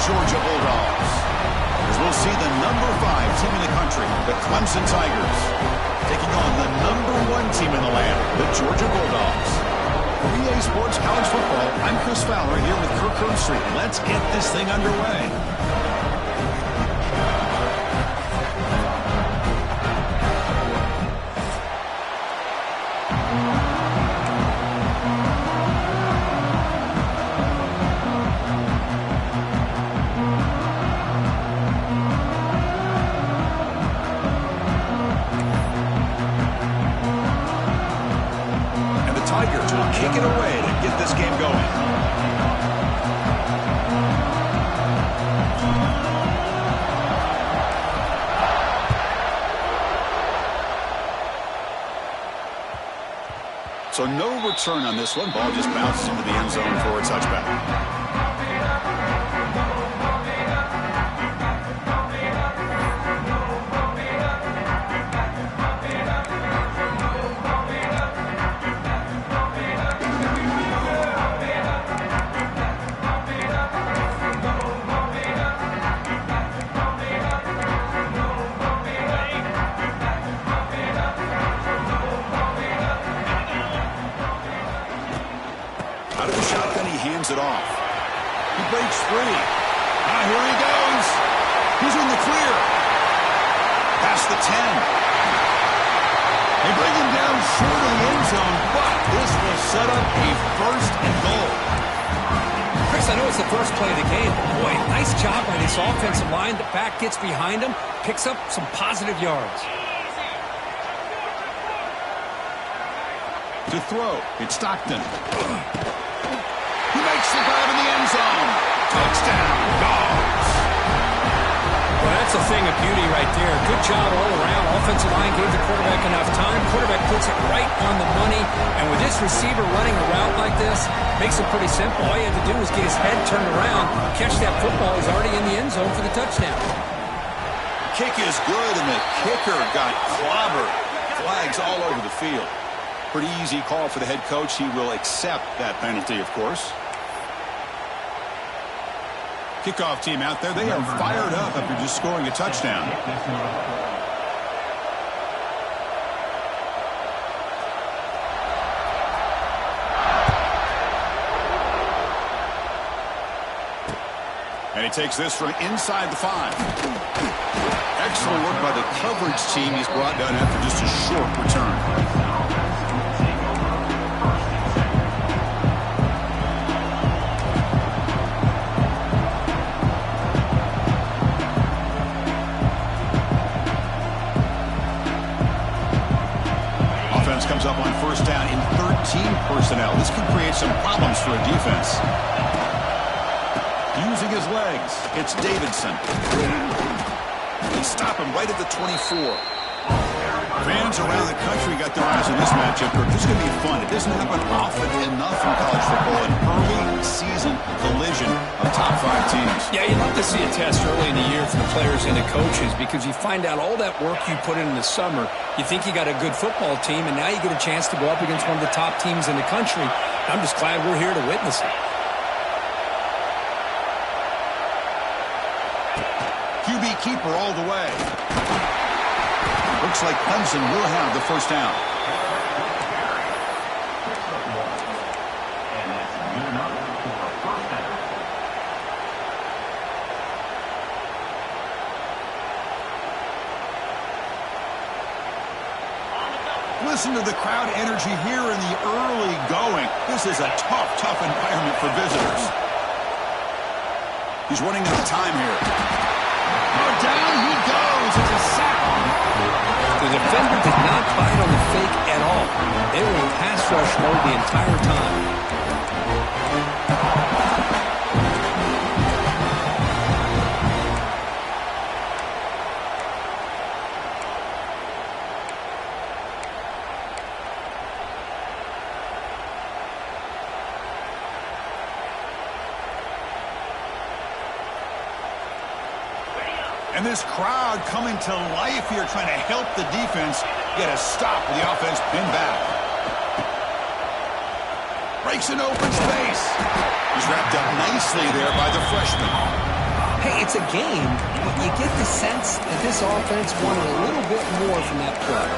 Georgia Bulldogs. As we'll see the number 5 team in the country, the Clemson Tigers, taking on the number 1 team in the land, the Georgia Bulldogs. For EA Sports College Football, I'm Chris Fowler here with Kirk Herbstreit. Let's get this thing underway. Tigers will kick it away to get this game going. So no return on this one. Ball just bounces into the end zone for a touchback. Out of the shotgun, he hands it off. He breaks free. Now here he goes. He's in the clear. Past the 10. They bring him down short of the end zone, but this will set up a first and goal. Chris, I know it's the first play of the game, but boy, nice job by this offensive line. The back gets behind him, picks up some positive yards. To throw, it's Stockton. He makes the grab in the end zone. Touchdown, Dogs. Well, that's a thing of beauty right there. Good job all around. Offensive line gave the quarterback enough time. Quarterback puts it right on the money. And with this receiver running a route like this, makes it pretty simple. All you have to do is get his head turned around, catch that football. He's already in the end zone for the touchdown. Kick is good, and the kicker got clobbered. Flags all over the field. Pretty easy call for the head coach. He will accept that penalty, of course. Kickoff team out there. They are fired up after just scoring a touchdown. And he takes this from inside the 5. Excellent work by the coverage team. He's brought down after just a short return. Comes up on first down in 13 personnel. This could create some problems for a defense. Using his legs, it's Davidson. They stop him right at the 24. Fans around the country got their eyes on this matchup. This is going to be fun. It doesn't happen often enough in college football. An early season collision of top 5 teams. Yeah, you'd love to see a test early in the year for the players and the coaches because you find out all that work you put in the summer. You think you got a good football team, and now you get a chance to go up against one of the top teams in the country. I'm just glad we're here to witness it. QB keeper all the way. Looks like Clemson will have the first down. Listen to the crowd energy here in the early going. This is a tough environment for visitors. He's running out of time here. Oh, down he goes. It's a sack. The defender did not bite on the fake at all. They were in pass rush mode the entire time. And this crowd coming to life here, trying to help the defense get a stop with the offense pinned back. Breaks an open space. He's wrapped up nicely there by the freshman. Hey, it's a game, but you get the sense that this offense wanted a little bit more from that play.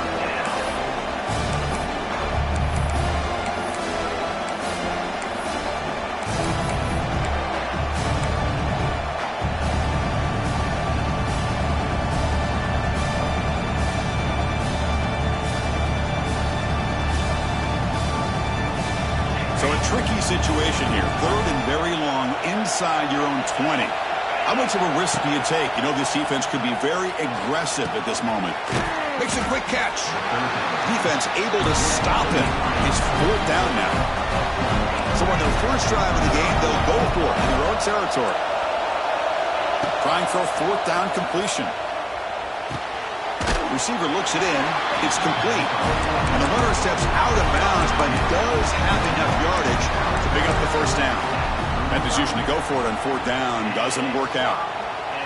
So a tricky situation here. 3rd and very long inside your own 20. How much of a risk do you take? You know, this defense could be very aggressive at this moment. Makes a quick catch. Defense able to stop him. It's 4th down now. So on their first drive of the game, they'll go for it in their own territory. Trying for a 4th down completion. Receiver looks it in. It's complete. And the runner steps out of bounds, but does have enough yardage to pick up the first down. That decision to go for it on 4th down doesn't work out.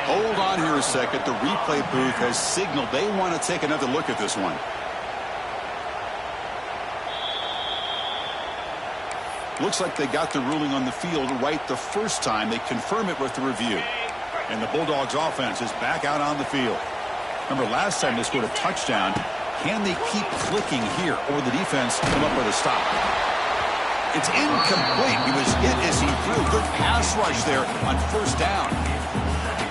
Hold on here a second. The replay booth has signaled they want to take another look at this one. Looks like they got the ruling on the field right the first time. They confirm it with the review. And the Bulldogs offense is back out on the field. Remember, last time they scored a touchdown. Can they keep clicking here, or will the defense come up with a stop? It's incomplete. He was hit as he threw. Good pass rush there on 1st down.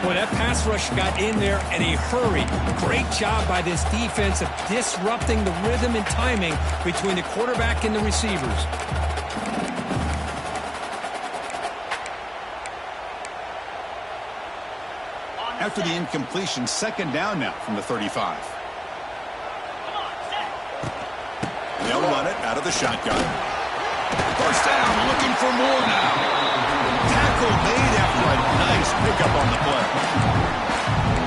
Boy, that pass rush got in there in a hurry. Great job by this defense of disrupting the rhythm and timing between the quarterback and the receivers. After the incompletion, 2nd down now from the 35. They'll run it out of the shotgun. 1st down, looking for more now. Tackle made after a nice pickup on the play.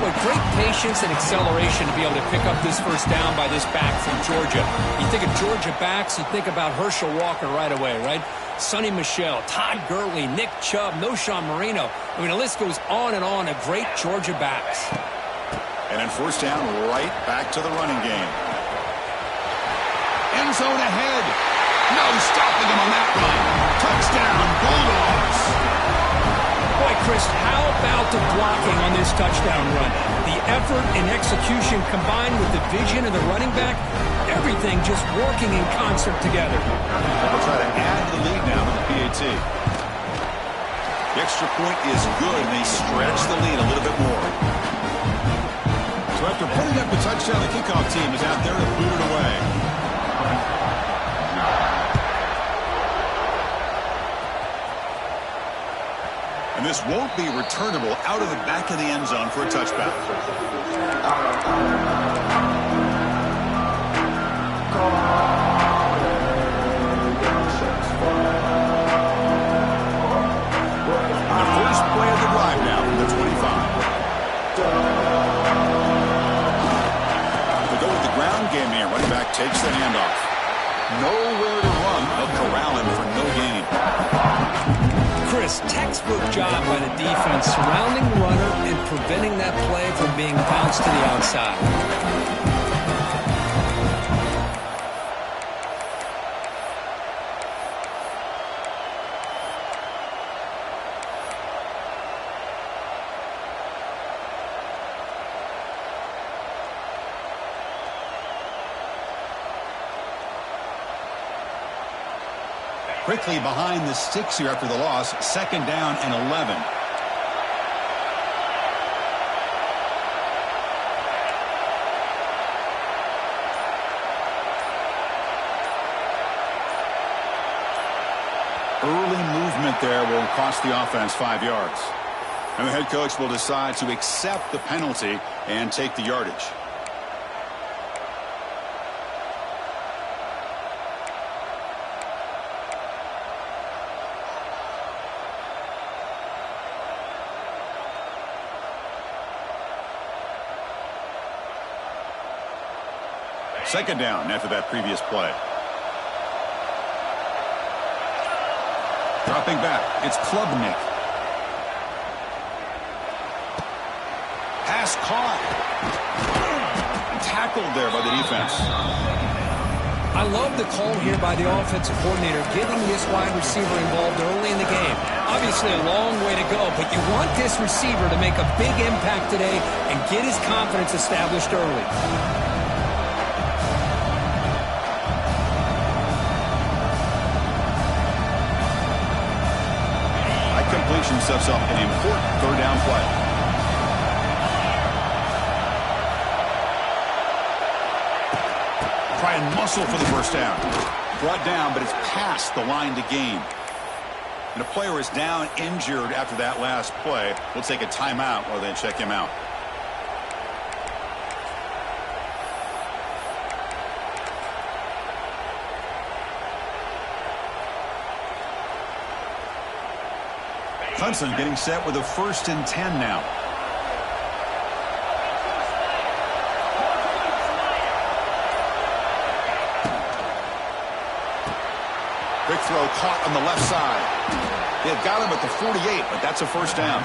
Boy, great patience and acceleration to be able to pick up this 1st down by this back from Georgia. You think of Georgia backs, you think about Herschel Walker right away, right? Sonny Michel, Todd Gurley, Nick Chubb, Noshawn Marino. I mean, the list goes on and on of great Georgia backs. And then 1st down, right back to the running game. End zone ahead. No stopping him on that run. Touchdown, Bulldogs. Boy, Chris, how about the blocking on this touchdown run? The effort and execution combined with the vision of the running back, everything just working in concert together. They'll try to add the lead now to the PAT. The extra point is good, and they stretch the lead a little bit more. So after putting up the touchdown, the kickoff team is out there to boot it away. And this won't be returnable out of the back of the end zone for a touchback. The first play of the drive now from the 25. They go with the ground game here. Running back takes the handoff. Nowhere to run. They'll corral him for no gain. Chris, textbook job by the defense surrounding the runner and preventing that play from being bounced to the outside. Quickly behind the sticks here after the loss. 2nd down and 11. Early movement there will cost the offense 5 yards. And the head coach will decide to accept the penalty and take the yardage. Second down after that previous play. Dropping back, it's Klubnik. Pass caught. Tackled there by the defense. I love the call here by the offensive coordinator, getting this wide receiver involved early in the game. Obviously a long way to go, but you want this receiver to make a big impact today and get his confidence established early. That completion sets up an important third down play. Try and muscle for the first down. Brought down, but it's past the line to gain. And a player is down injured after that last play. We'll take a timeout while they check him out. Hudson getting set with a 1st and 10 now. Quick throw caught on the left side. They've got him at the 48, but that's a first down.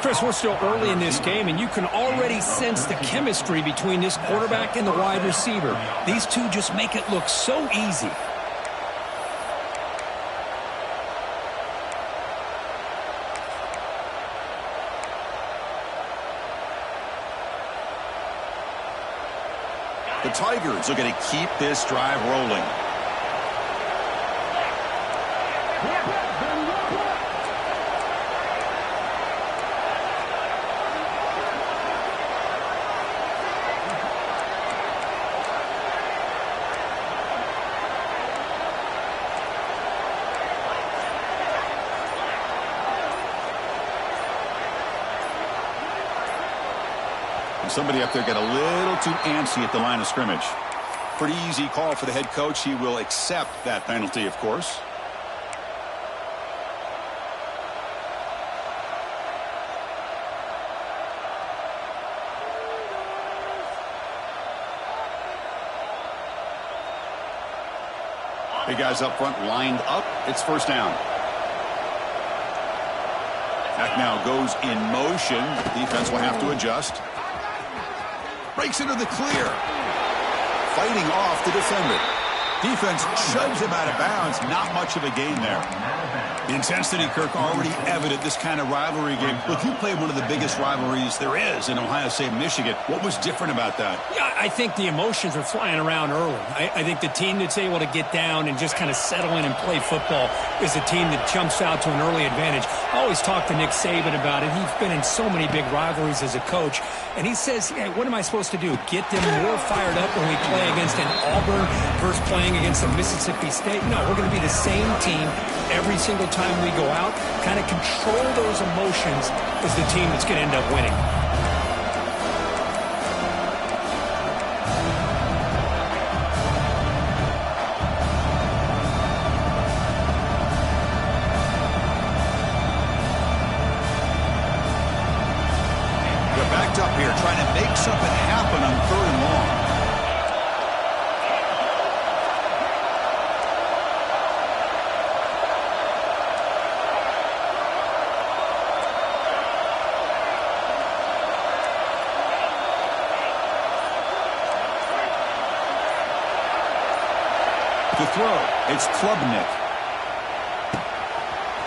Chris, we're still early in this game, and you can already sense the chemistry between this quarterback and the wide receiver. These two just make it look so easy. The Tigers are going to keep this drive rolling. Somebody up there got a little too antsy at the line of scrimmage. Pretty easy call for the head coach. He will accept that penalty, of course. Big guys up front lined up. It's first down. That now goes in motion. Defense will have to adjust. Breaks into the clear. Fighting off the defender. Defense shoves him out of bounds. Not much of a gain there. The intensity, Kirk, already evident this kind of rivalry game. Look, you played one of the biggest rivalries there is in Ohio State, Michigan. What was different about that? Yeah, I think the emotions are flying around early. I think the team that's able to get down and just kind of settle in and play football is the team that jumps out to an early advantage. I always talk to Nick Saban about it. He's been in so many big rivalries as a coach. And he says, hey, what am I supposed to do? Get them more fired up when we play against an Auburn versus playing against a Mississippi State? No, we're going to be the same team every single time we go out. Kind of control those emotions is the team that's going to end up winning. They're backed up here trying to make something happen on 3rd and long. To throw, it's Klubnik.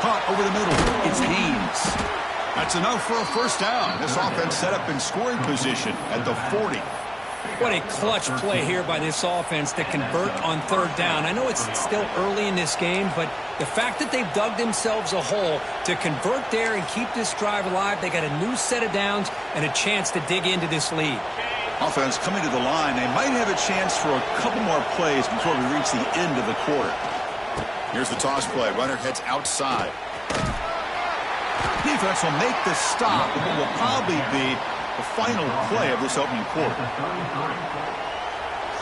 Caught over the middle, it's Haynes. That's enough for a first down. This offense set up in scoring position at the 40. What a clutch play here by this offense to convert on 3rd down. I know it's still early in this game, but the fact that they've dug themselves a hole to convert there and keep this drive alive, they got a new set of downs and a chance to dig into this lead. Offense coming to the line. They might have a chance for a couple more plays before we reach the end of the quarter. Here's the toss play. Runner heads outside. Defense will make the stop, and it will probably be the final play of this opening quarter.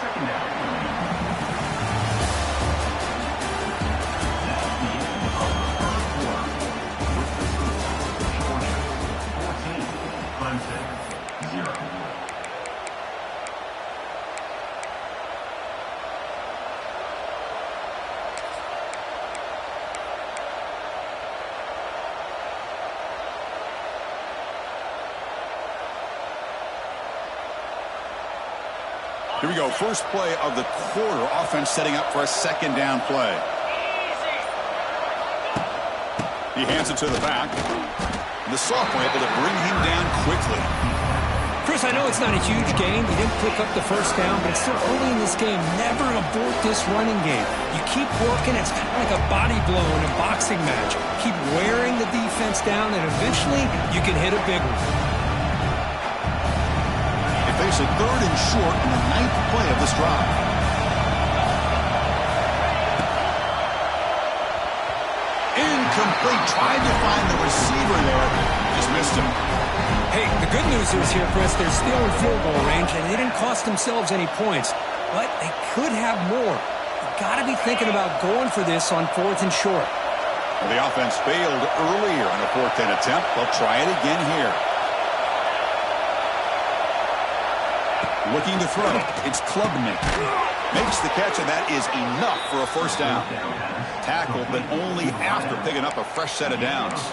Second down. Here we go. First play of the quarter. Offense setting up for a second down play. He hands it to the back. The sophomore able to bring him down quickly. Chris, I know it's not a huge gain. You didn't pick up the first down, but it's still early in this game. Never abort this running game. You keep working. It's kind of like a body blow in a boxing match. Keep wearing the defense down, and eventually you can hit a big one. They face a third and short on the 9th play of this drive. Incomplete. Tried to find the receiver there. Just missed him. Hey, the good news is here, Chris, they're still in field goal range, and they didn't cost themselves any points. But they could have more. You've got to be thinking about going for this on 4th and short. Well, the offense failed earlier on a 4th and attempt. They'll try it again here. Looking to throw. It's Klubnik. Makes the catch, and that is enough for a first down. Tackled, but only after picking up a fresh set of downs.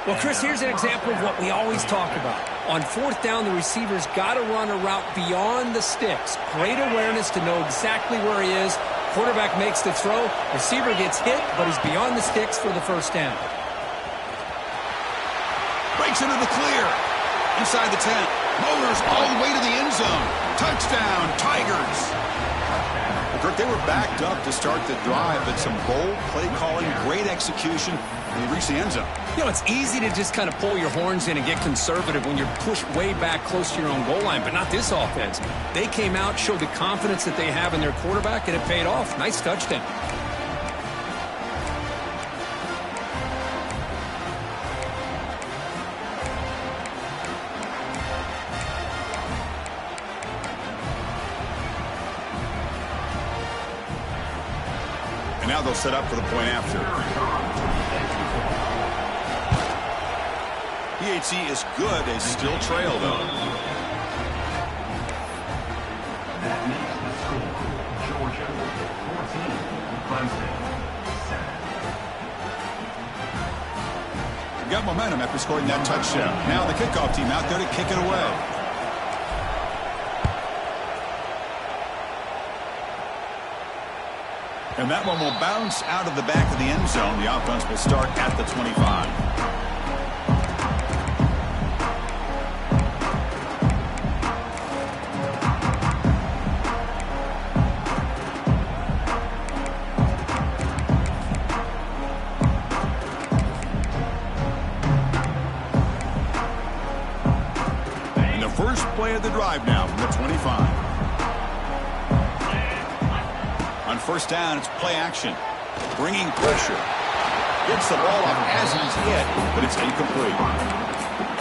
Well, Chris, here's an example of what we always talk about. On 4th down, the receiver's got to run a route beyond the sticks. Great awareness to know exactly where he is. Quarterback makes the throw. Receiver gets hit, but he's beyond the sticks for the first down. Breaks into the clear. Inside the 10. Motors all the way to the end zone. Touchdown, Tigers. Kirk, they were backed up to start the drive, but some bold play calling, great execution, and they reached the end zone. You know, it's easy to just kind of pull your horns in and get conservative when you're pushed way back close to your own goal line, but not this offense. They came out, showed the confidence that they have in their quarterback, and it paid off. Nice touchdown. And now they'll set up for the point after. PHC is good. They still trail, though. That makes the score Georgia 14, Clemson 7. Got momentum after scoring that touchdown. Now the kickoff team out there to kick it away. And that one will bounce out of the back of the end zone. The offense will start at the 25. And the first play of the drive now from the 25. On first down, it's play action. Bringing pressure. Gets the ball up as he's hit, but it's incomplete.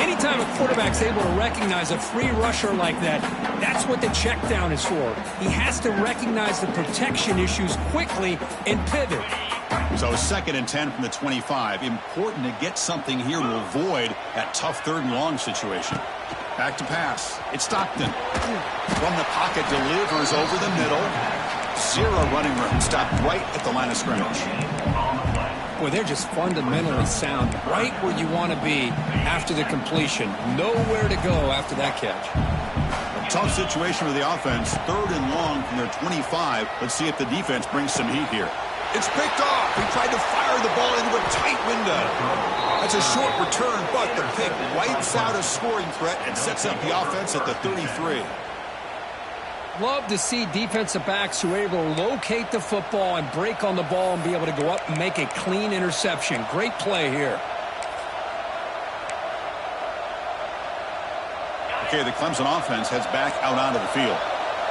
Anytime a quarterback's able to recognize a free rusher like that, that's what the check down is for. He has to recognize the protection issues quickly and pivot. So 2nd and 10 from the 25. Important to get something here to avoid that tough 3rd and long situation. Back to pass. It's Stockton. From the pocket, delivers over the middle. Zero running room. Stopped right at the line of scrimmage. Boy, they're just fundamentally sound. Right where you want to be after the completion. Nowhere to go after that catch. A tough situation for the offense. 3rd and long from their 25. Let's see if the defense brings some heat here. It's picked off. He tried to fire the ball into a tight window. That's a short return, but the pick wipes out a scoring threat and sets up the offense at the 33. Love to see defensive backs who are able to locate the football and break on the ball and be able to go up and make a clean interception. Great play here. Okay, the Clemson offense heads back out onto the field.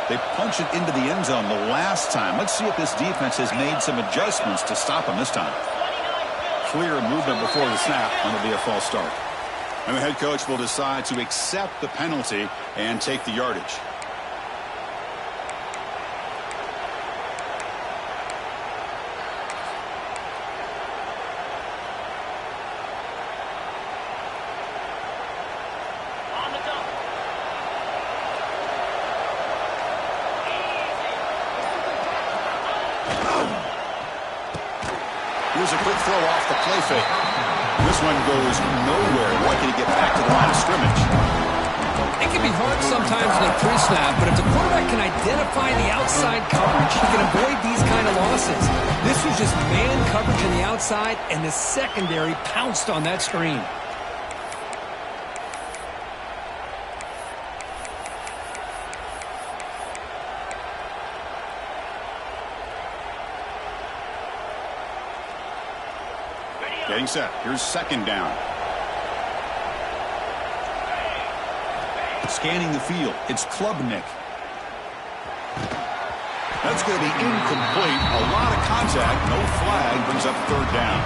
They punch it into the end zone the last time. Let's see if this defense has made some adjustments to stop them this time. Clear movement before the snap, and it'll be a false start. And the head coach will decide to accept the penalty and take the yardage. Here's a quick throw off the play fake. This one goes nowhere. Lucky to get back to the line of scrimmage. They That can be hard sometimes in a pre-snap, but if the quarterback can identify the outside coverage, he can avoid these kind of losses. This was just man coverage on the outside, and the secondary pounced on that screen. Getting set. Here's second down. Scanning the field. It's Klubnik. That's going to be incomplete. A lot of contact. No flag. Brings up third down.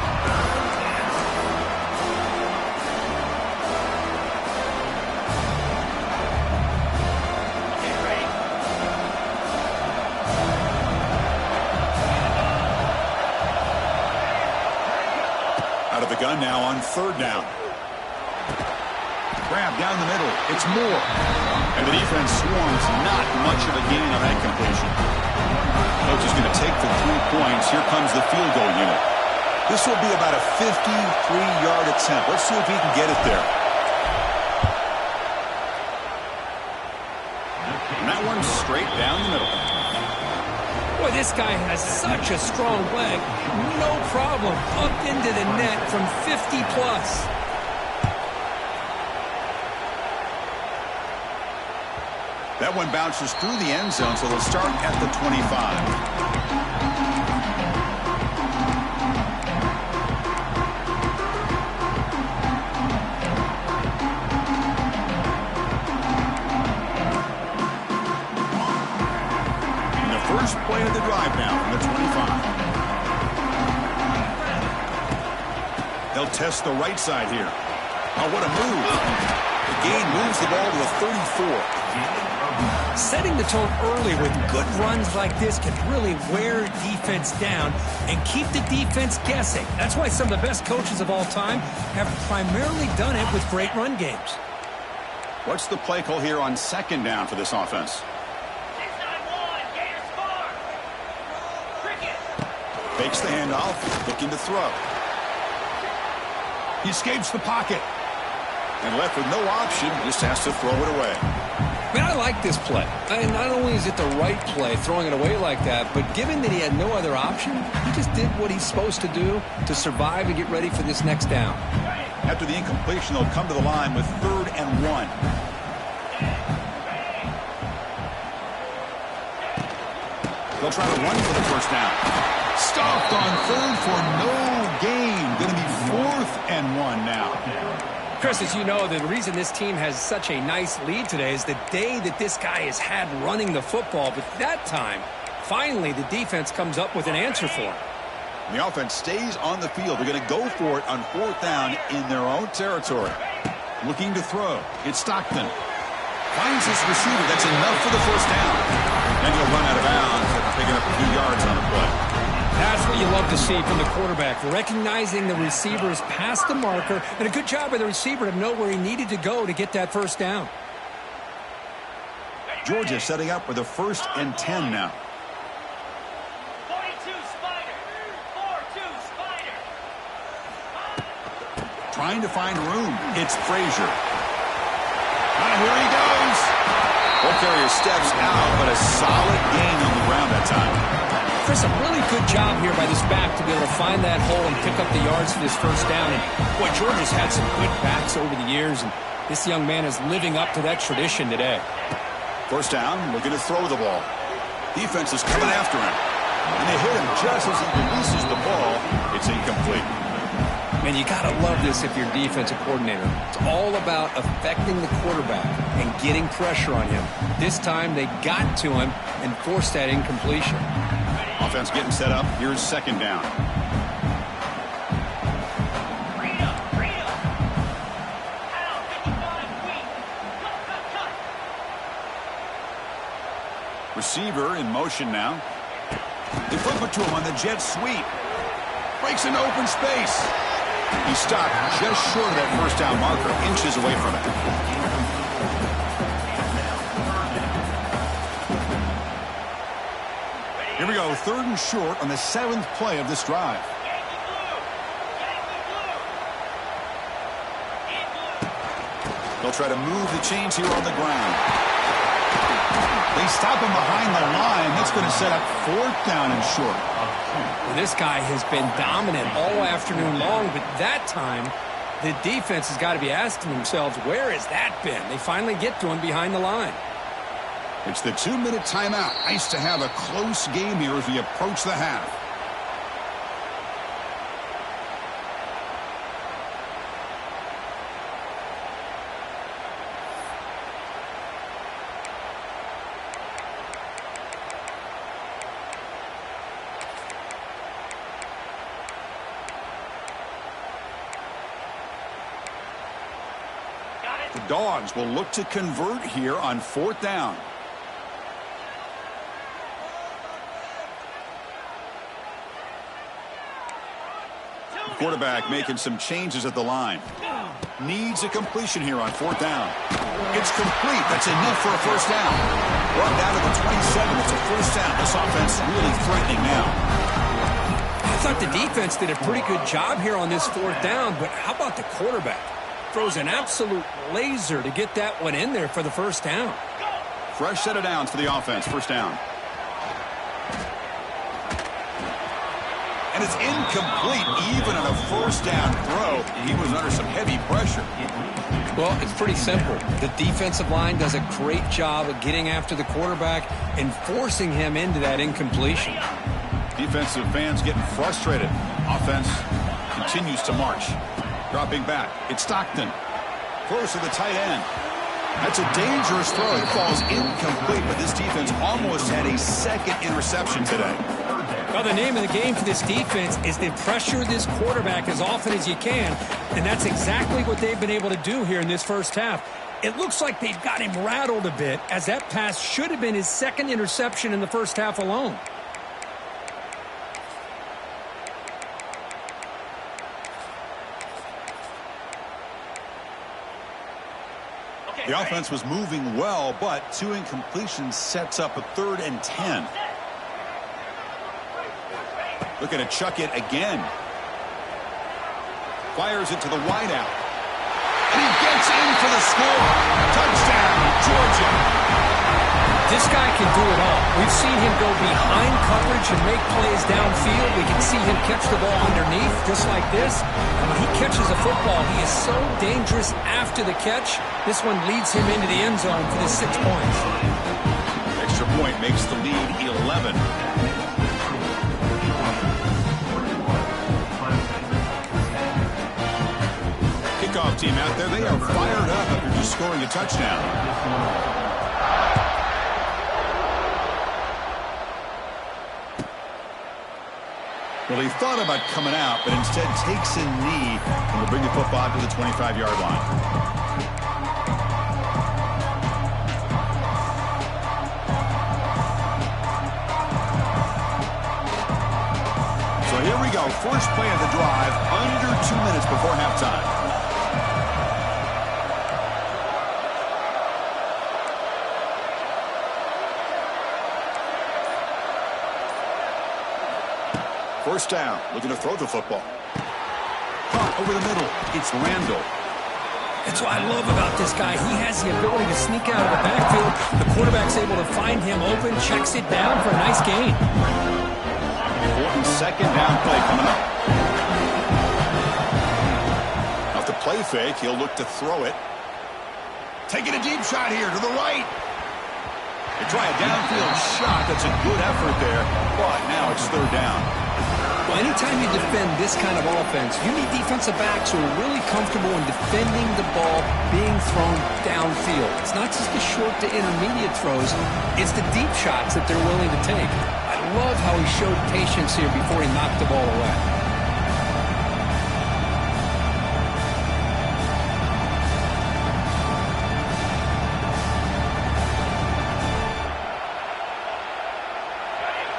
Out of the gun now on third down. Grab down the middle. It's Moore. And the defense swarms. Not much of a gain on that completion. Coach is going to take the 3 points. Here comes the field goal unit. This will be about a 53-yard attempt. Let's see if he can get it there. And that one's straight down the middle. Boy, this guy has such a strong leg. No problem. Up into the net from 50-plus. That one bounces through the end zone, so they'll start at the 25. First play of the drive now from the 25. They'll test the right side here. Oh, what a move. The gain moves the ball to the 34. Setting the tone early with good runs like this can really wear defense down and keep the defense guessing. That's why some of the best coaches of all time have primarily done it with great run games. What's the play call here on second down for this offense? Fakes the handoff, looking to throw. He escapes the pocket. And left with no option, just has to throw it away. Man, I like this play. Not only is it the right play, throwing it away like that, but given that he had no other option, he just did what he's supposed to do to survive and get ready for this next down. After the incompletion, they'll come to the line with 3rd and 1. They'll try to run for the first down. Stopped on 3rd for no gain. Going to be 4th and 1 now. Chris, as you know, the reason this team has such a nice lead today is the day that this guy has had running the football. But that time, finally, the defense comes up with an answer for him. The offense stays on the field. They're going to go for it on 4th down in their own territory. Looking to throw. It's Stockton. Finds his receiver. That's enough for the first down. Then he'll run out of bounds after picking up a few yards on the play. That's what you love to see from the quarterback, recognizing the receiver's past the marker, and a good job by the receiver to know where he needed to go to get that first down. Georgia setting up with a 1st and 10 now. 42 Spider. 4-2 Spider. Trying to find room. It's Frazier. Here he goes. Ball carrier steps out, but a solid gain on the ground that time. Chris, a really good job here by this back to be able to find that hole and pick up the yards for this first down. And boy, Georgia's had some good backs over the years, and this young man is living up to that tradition today. First down, looking to throw the ball. Defense is coming after him. And they hit him just as he releases the ball. It's incomplete. Man, you got to love this if you're a defensive coordinator. It's all about affecting the quarterback and getting pressure on him. This time they got to him and forced that incompletion. Offense getting set up. Here's second down. Receiver in motion now. They flip it to him on the jet sweep. Breaks into open space. He stopped just short of that first down marker, inches away from it. Here we go, 3rd and short on the 7th play of this drive. They'll try to move the chains here on the ground. They stop him behind the line. That's going to set up 4th down and short. Well, this guy has been dominant all afternoon long, but that time the defense has got to be asking themselves, where has that been? They finally get to him behind the line. It's the 2-minute timeout. Nice to have a close game here as we approach the half. The Dogs will look to convert here on 4th down. The quarterback making some changes at the line. Needs a completion here on 4th down. It's complete. That's enough for a 1st down. Brought down to the 27. It's a 1st down. This offense really threatening now. I thought the defense did a pretty good job here on this 4th down, but how about the quarterback? Throws an absolute laser to get that one in there for the 1st down. Fresh set of downs for the offense. 1st down. And it's incomplete. Even on a 1st down throw, he was under some heavy pressure. Well, it's pretty simple. The defensive line does a great job of getting after the quarterback and forcing him into that incompletion. Defensive fans getting frustrated. Offense continues to march. Dropping back. It's Stockton. Close to the tight end. That's a dangerous throw. It falls incomplete, but this defense almost had a 2nd interception today. Well, the name of the game for this defense is to pressure this quarterback as often as you can, and that's exactly what they've been able to do here in this 1st half. It looks like they've got him rattled a bit, as that pass should have been his 2nd interception in the 1st half alone. The offense was moving well, but 2 incompletions sets up a 3rd and 10. Looking to chuck it again. Fires it to the wideout. And he gets in for the score. Touchdown, Georgia. This guy can do it all. We've seen him go behind coverage and make plays downfield. We can see him catch the ball underneath, just like this. And when he catches a football, he is so dangerous after the catch. This one leads him into the end zone for the 6 points. Extra point makes the lead 11. Kickoff team out there, they are fired up after just scoring a touchdown. Well, he thought about coming out, but instead takes a knee and will bring the football to the 25-yard line. So here we go. First play of the drive, under 2 minutes before halftime. First down, looking to throw the football. Caught over the middle. It's Randall. That's what I love about this guy. He has the ability to sneak out of the backfield. The quarterback's able to find him open, checks it down for a nice gain. 2nd down play coming up. Off the play fake, he'll look to throw it. Taking a deep shot here to the right. They try a downfield shot. That's a good effort there, but now it's 3rd down. Well, anytime you defend this kind of offense, you need defensive backs who are really comfortable in defending the ball being thrown downfield. It's not just the short to intermediate throws, it's the deep shots that they're willing to take. I love how he showed patience here before he knocked the ball away.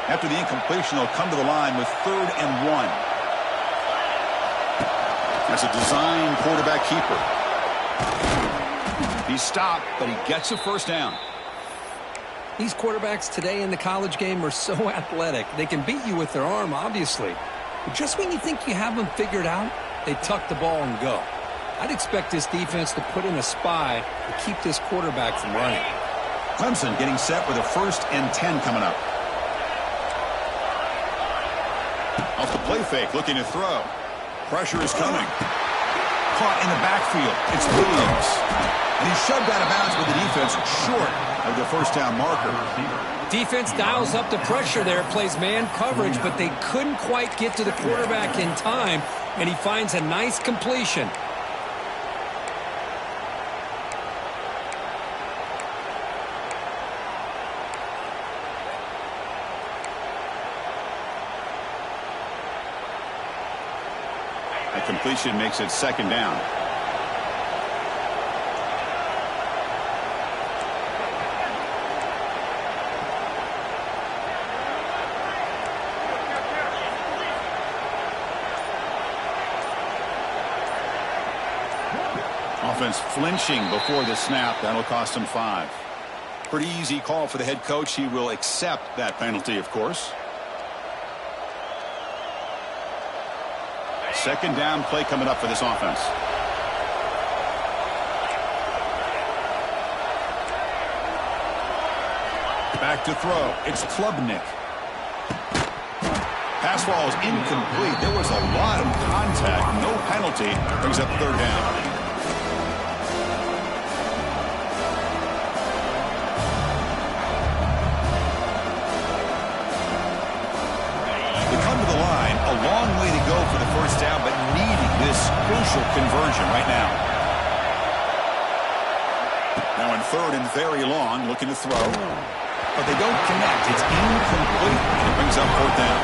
After the incompletion, they'll come to the line with 3rd and 1. That's a design quarterback keeper. He's stopped, but he gets a 1st down. These quarterbacks today in the college game are so athletic. They can beat you with their arm, obviously. But just when you think you have them figured out, they tuck the ball and go. I'd expect this defense to put in a spy to keep this quarterback from running. Clemson getting set with a 1st and 10 coming up. Off the play fake, looking to throw. Pressure is coming. Caught in the backfield. It's Williams. And he's shoved out of bounds with the defense short of the first down marker. Defense dials up the pressure there, plays man coverage, but they couldn't quite get to the quarterback in time, and he finds a nice completion. The completion makes it 2nd down. Offense flinching before the snap. That'll cost him 5. Pretty easy call for the head coach. He will accept that penalty, of course. 2nd down play coming up for this offense. Back to throw. It's Klubnik. Pass ball is incomplete. There was a lot of contact. No penalty. Brings up 3rd down. A long way to go for the 1st down, but needing this crucial conversion right now. Now in 3rd and very long, looking to throw. But they don't connect. It's incomplete, and it brings up 4th down.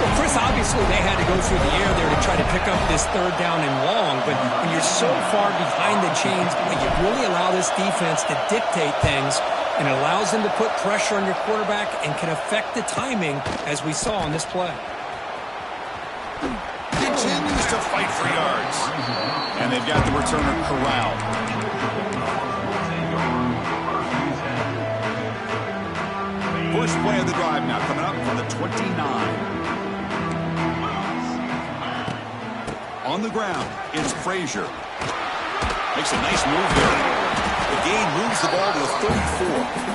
Well, Chris, obviously they had to go through the air there to try to pick up this 3rd down and long, but when you're so far behind the chains, you really allow this defense to dictate things, and it allows them to put pressure on your quarterback and can affect the timing, as we saw on this play. Continues to fight for yards. And they've got the returner corralled. First play of the drive now coming up from the 29. On the ground, it's Frazier. Makes a nice move there. The gain moves the ball to the 34.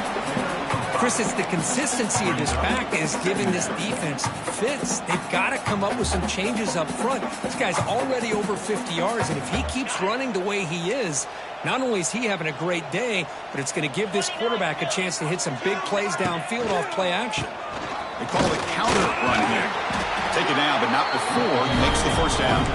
Chris, it's the consistency of this back is giving this defense fits. They've got to come up with some changes up front. This guy's already over 50 yards, and if he keeps running the way he is, not only is he having a great day, but it's going to give this quarterback a chance to hit some big plays downfield off play action. They call it a counter run here. Take it down, but not before he makes the 1st down.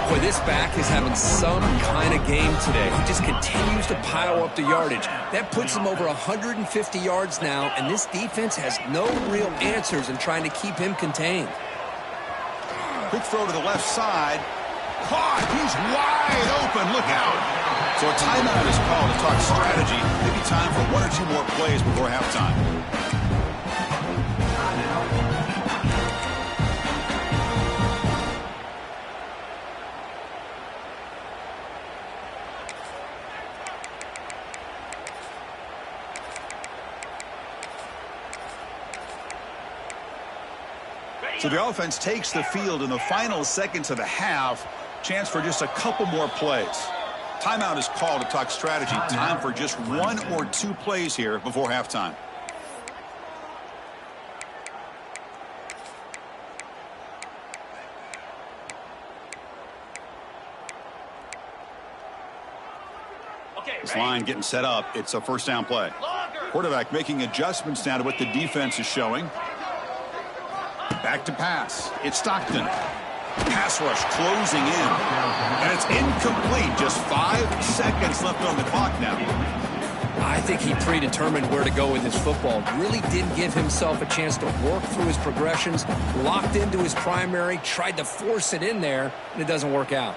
Boy, this back is having some kind of game today. He just continues to pile up the yardage. That puts him over 150 yards now, and this defense has no real answers in trying to keep him contained. Quick throw to the left side. Caught. He's wide open. Look out. So a timeout is called to talk strategy. Maybe time for 1 or 2 more plays before halftime. So the offense takes the field in the final seconds of the half. Chance for just a couple more plays. Timeout is called to talk strategy. Time for just 1 or 2 plays here before halftime. This line getting set up. It's a 1st down play. Quarterback making adjustments now to what the defense is showing. Back to pass. It's Stockton. Pass rush closing in. And it's incomplete. Just 5 seconds left on the clock now. I think he predetermined where to go with his football. Really didn't give himself a chance to work through his progressions. Locked into his primary. Tried to force it in there. And it doesn't work out.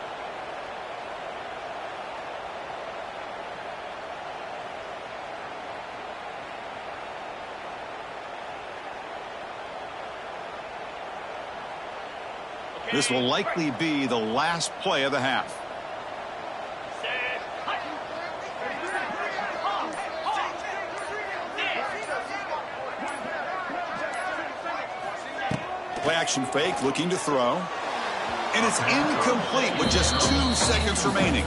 This will likely be the last play of the half. Play action fake, looking to throw. And it's incomplete with just 2 seconds remaining.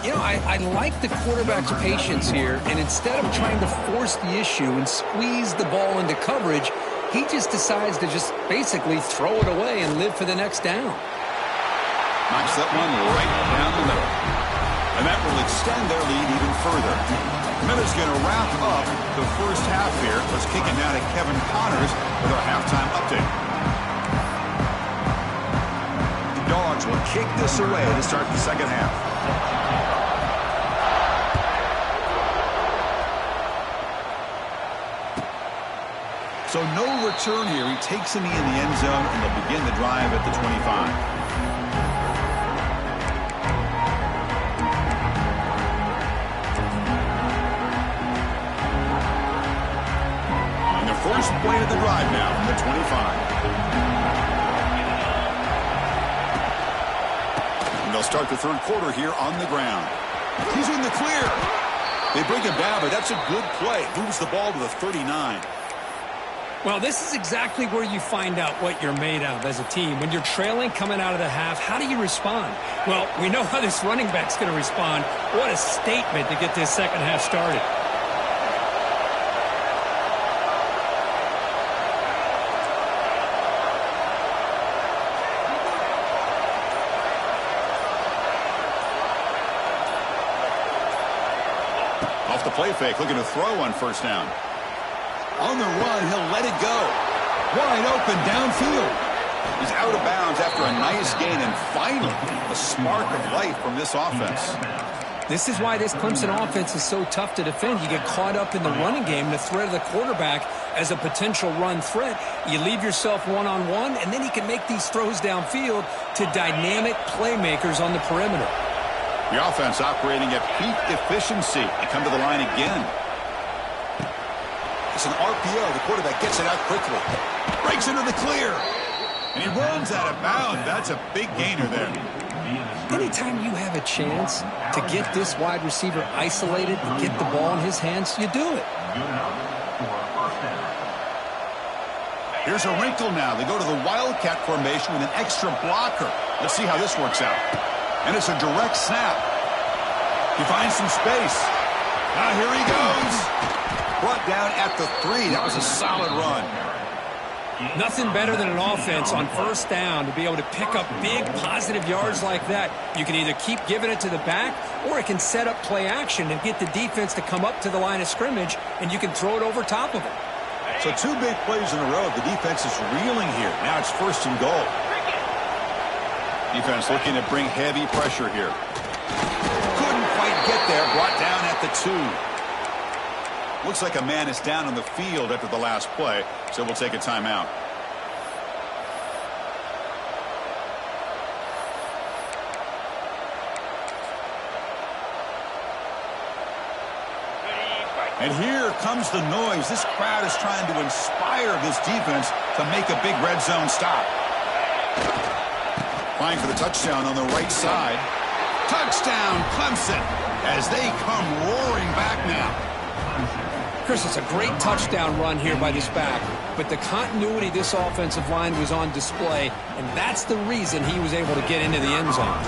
You know, I like the quarterback's patience here, and instead of trying to force the issue and squeeze the ball into coverage, he just decides to just basically throw it away and live for the next down. Knocks that one right down the middle. And that will extend their lead even further. Miller's going to wrap up the first half here. Let's kick it now to Kevin Connors with our halftime update. The Dogs will kick this away to start the second half. So no return here. He takes a knee in the end zone, and they'll begin the drive at the 25. First play of the drive now from the 25. And they'll start the third quarter here on the ground. He's in the clear. They bring him down, but that's a good play. Moves the ball to the 39. Well, this is exactly where you find out what you're made of as a team. When you're trailing coming out of the half, how do you respond? Well, we know how this running back's going to respond. What a statement to get this second half started. Off the play fake, looking to throw on first down. On the run, he'll let it go. Wide open downfield. He's out of bounds after a nice gain, and finally, a spark of life from this offense. This is why this Clemson offense is so tough to defend. You get caught up in the running game, the threat of the quarterback as a potential run threat. You leave yourself one-on-one, and then he can make these throws downfield to dynamic playmakers on the perimeter. The offense operating at peak efficiency. They come to the line again. It's an RPO. The quarterback gets it out quickly. Breaks into the clear. And he runs out of bounds. That's a big gainer there. Anytime you have a chance to get this wide receiver isolated and get the ball in his hands, you do it. Here's a wrinkle now. They go to the Wildcat formation with an extra blocker. Let's see how this works out. And it's a direct snap. He finds some space. Now here he goes. Brought down at the 3. That was a solid run. Nothing better than an offense on first down to be able to pick up big positive yards like that. You can either keep giving it to the back, or it can set up play action and get the defense to come up to the line of scrimmage, and you can throw it over top of it. So 2 big plays in a row. The defense is reeling here. Now it's first and goal. Defense looking to bring heavy pressure here. Couldn't quite get there. Brought down at the 2. Looks like a man is down on the field after the last play, so we'll take a timeout. And here comes the noise. This crowd is trying to inspire this defense to make a big red zone stop. Trying for the touchdown on the right side. Touchdown, Clemson, as they come roaring back now. Chris, it's a great touchdown run here by this back, but the continuity of this offensive line was on display, and that's the reason he was able to get into the end zone.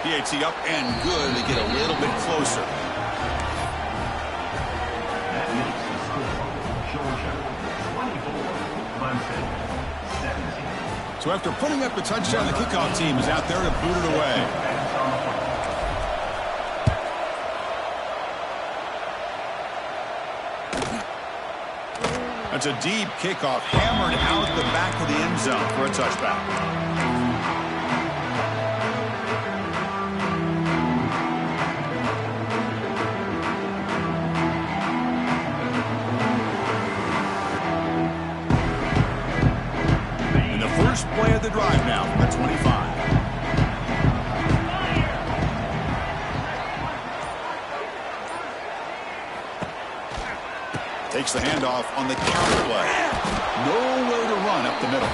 PAT up and good. They get a little bit closer. That makes the score Georgia 24, Clemson 17. So after putting up the touchdown, the kickoff team is out there to boot it away. That's a deep kickoff, hammered out the back of the end zone for a touchback. And the first play of the drive now from the 25. Takes the handoff on the counter play. Nowhere to run up the middle.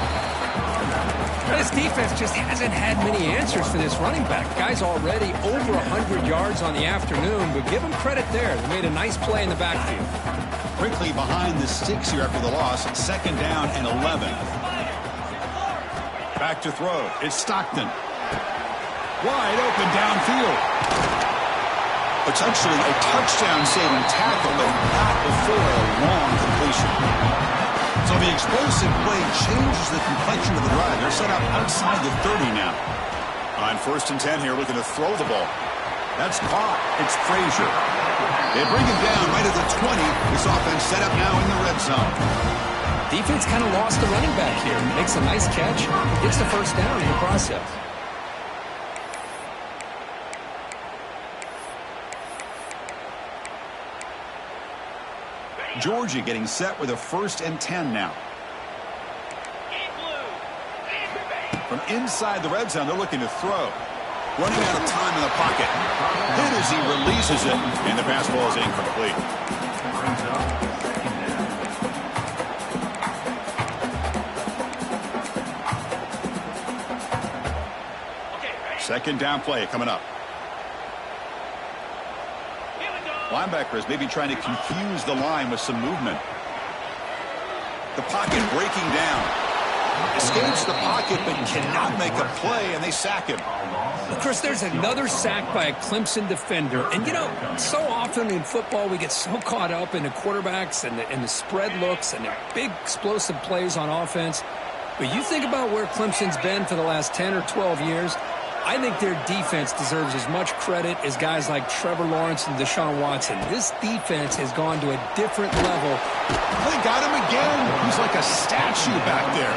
This defense just hasn't had many answers for this running back. Guy's already over 100 yards on the afternoon, but give him credit there. They made a nice play in the backfield. Quickly behind the sticks here after the loss. Second down and 11. Back to throw. It's Stockton. Wide open downfield. Potentially a touchdown-saving tackle, but not before a long completion. So the explosive play changes the complexion of the drive. They're set up outside the 30 now. On 1st and 10 here, looking to throw the ball. That's caught. It's Frazier. They bring him down right at the 20. This offense set up now in the red zone. Defense kind of lost the running back here. Makes a nice catch. Gets the first down in the process. Georgia getting set with a 1st and 10 now. From inside the red zone, they're looking to throw. Running out of time in the pocket. Hit as he releases it, and the pass ball is incomplete. Second down play coming up. Linebackers maybe trying to confuse the line with some movement. The pocket breaking down. Escapes the pocket but cannot make a play, and they sack him. Chris, there's another sack by a Clemson defender. And, you know, so often in football we get so caught up in the quarterbacks and the spread looks and the big explosive plays on offense. But you think about where Clemson's been for the last 10 or 12 years, I think their defense deserves as much credit as guys like Trevor Lawrence and Deshaun Watson. This defense has gone to a different level. They got him again. He's like a statue back there.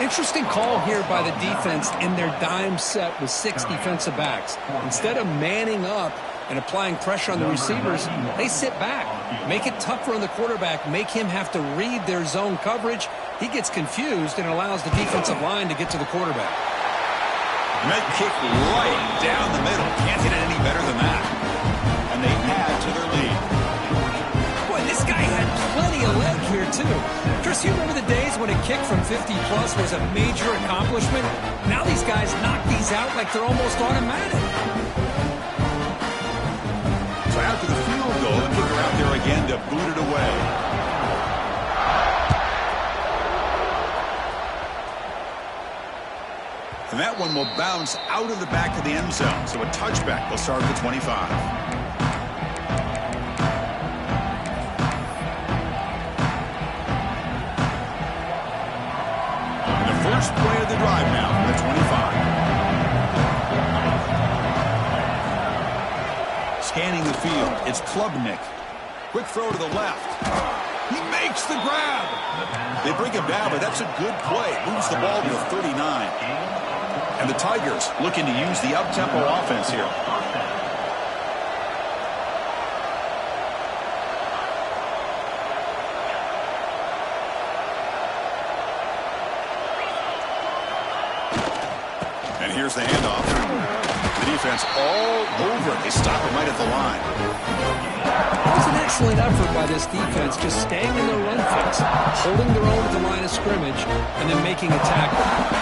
Interesting call here by the defense in their dime set with 6 defensive backs. Instead of manning up and applying pressure on the receivers, they sit back, make it tougher on the quarterback, make him have to read their zone coverage. He gets confused and allows the defensive line to get to the quarterback. Med kick right down the middle. Can't hit it any better than that. And they add to their lead. Boy, this guy had plenty of leg here, too. Chris, you remember the days when a kick from 50-plus was a major accomplishment? Now these guys knock these out like they're almost automatic. So after the field goal, the kicker out there again to boot it away. And that one will bounce out of the back of the end zone. So a touchback will start at the 25. And the first play of the drive now for the 25. Scanning the field, it's Klubnik. Quick throw to the left. He makes the grab. They bring him down, but that's a good play. Moves the ball to the 39. And the Tigers looking to use the up-tempo offense here. And here's the handoff. The defense all over it. They stop him right at the line. It was an excellent effort by this defense, just staying in their run fix, holding their own at the line of scrimmage, and then making a tackle.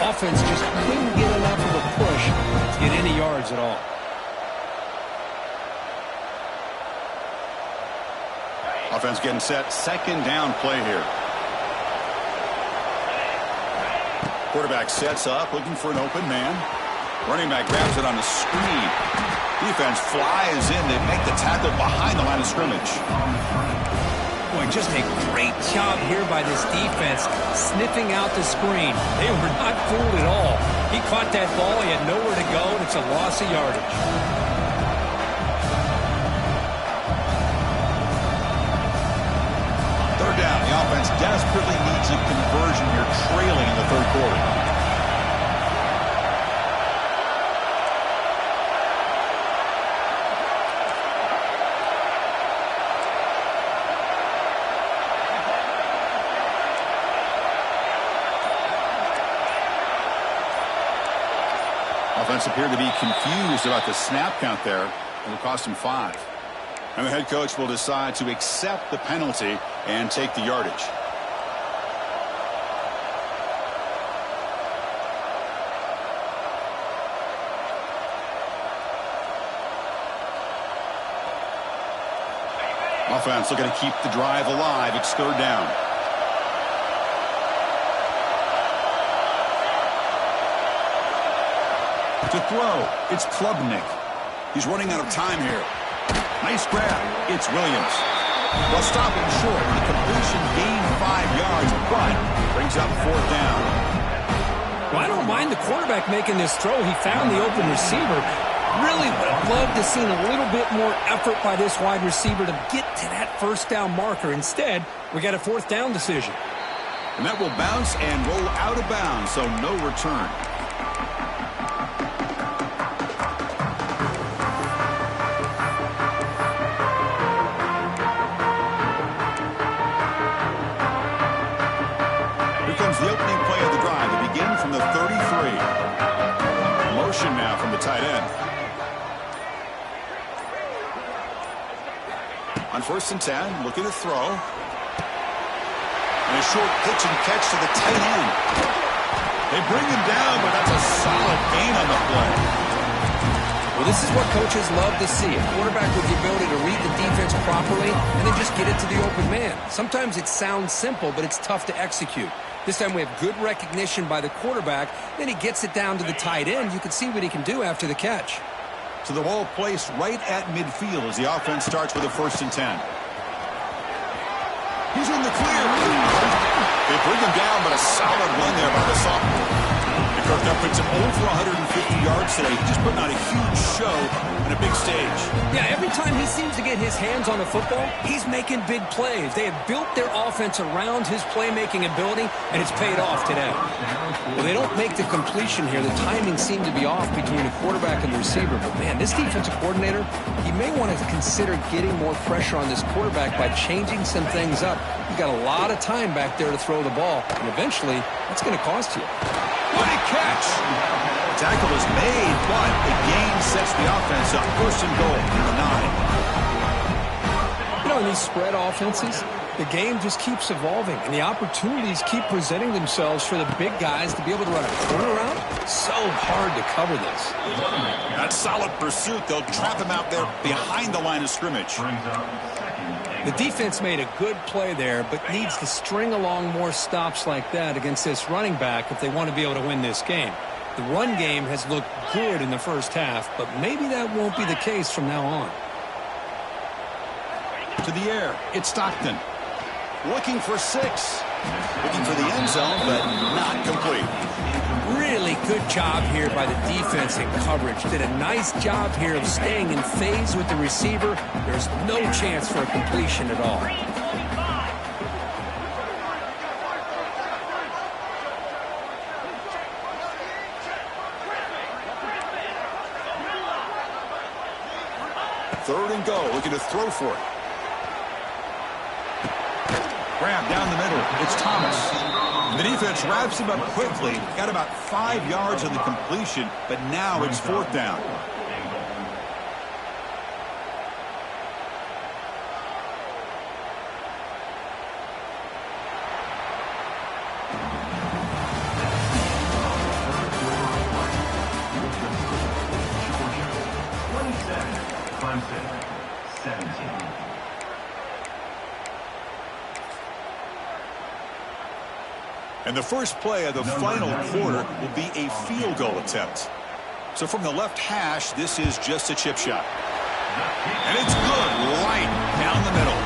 Offense just couldn't get enough of a push to get any yards at all. Offense getting set. Second down play here. Quarterback sets up, looking for an open man. Running back grabs it on the screen. Defense flies in. They make the tackle behind the line of scrimmage. Boy, just a great job here by this defense, sniffing out the screen. They were not fooled at all. He caught that ball. He had nowhere to go, and it's a loss of yardage. Third down. The offense desperately needs a conversion here, trailing in the third quarter. Offense appeared to be confused about the snap count there. It'll cost him 5. And the head coach will decide to accept the penalty and take the yardage. Offense looking to keep the drive alive. It's third down. To throw, it's Klubnik. He's running out of time here. Nice grab. It's Williams. Well, stopping short. The completion gained 5 yards, but brings up 4th down. Well, I don't mind the quarterback making this throw. He found the open receiver. Really would have loved to see a little bit more effort by this wide receiver to get to that 1st down marker. Instead, we got a 4th down decision. And that will bounce and roll out of bounds, so no return. Here comes the opening play of the drive to begin from the 33. Motion now from the tight end. On 1st and 10, looking to throw. And a short pitch and catch to the tight end. They bring him down, but that's a solid gain on the play. Well, this is what coaches love to see. A quarterback with the ability to read the defense properly and then just get it to the open man. Sometimes it sounds simple, but it's tough to execute. This time we have good recognition by the quarterback. Then he gets it down to the tight end. You can see what he can do after the catch. So the ball placed right at midfield as the offense starts with a 1st and 10. He's in the clear. They bring him down, but a solid run there by the sophomore. Kirk puts him over 150 yards today. He's just putting on a huge show on a big stage. Yeah, every time he seems to get his hands on the football, he's making big plays. They have built their offense around his playmaking ability, and it's paid off today. Well, they don't make the completion here. The timing seemed to be off between the quarterback and the receiver. But, man, this defensive coordinator, he may want to consider getting more pressure on this quarterback by changing some things up. You got a lot of time back there to throw the ball, and eventually that's going to cost you. What a catch! Tackle is made, but the gain sets the offense up. 1st and goal from the 9. You know, in these spread offenses, the game just keeps evolving, and the opportunities keep presenting themselves for the big guys to be able to run a corner route. So hard to cover this. That solid pursuit. They'll trap him out there behind the line of scrimmage. The defense made a good play there, but needs to string along more stops like that against this running back if they want to be able to win this game. The run game has looked good in the 1st half, but maybe that won't be the case from now on. To the air, it's Stockton. Looking for 6. Looking for the end zone, but not complete. Really good job here by the defense in coverage. Did a nice job here of staying in phase with the receiver. There's no chance for a completion at all. Third and go, looking to throw for it. Grab down the middle. It's Thomas. The defense wraps him up quickly. Got about 5 yards on the completion, but now it's 4th down. Clemson, 17. And the first play of the final quarter will be a field goal attempt. So from the left hash, this is just a chip shot. And it's good, right down the middle.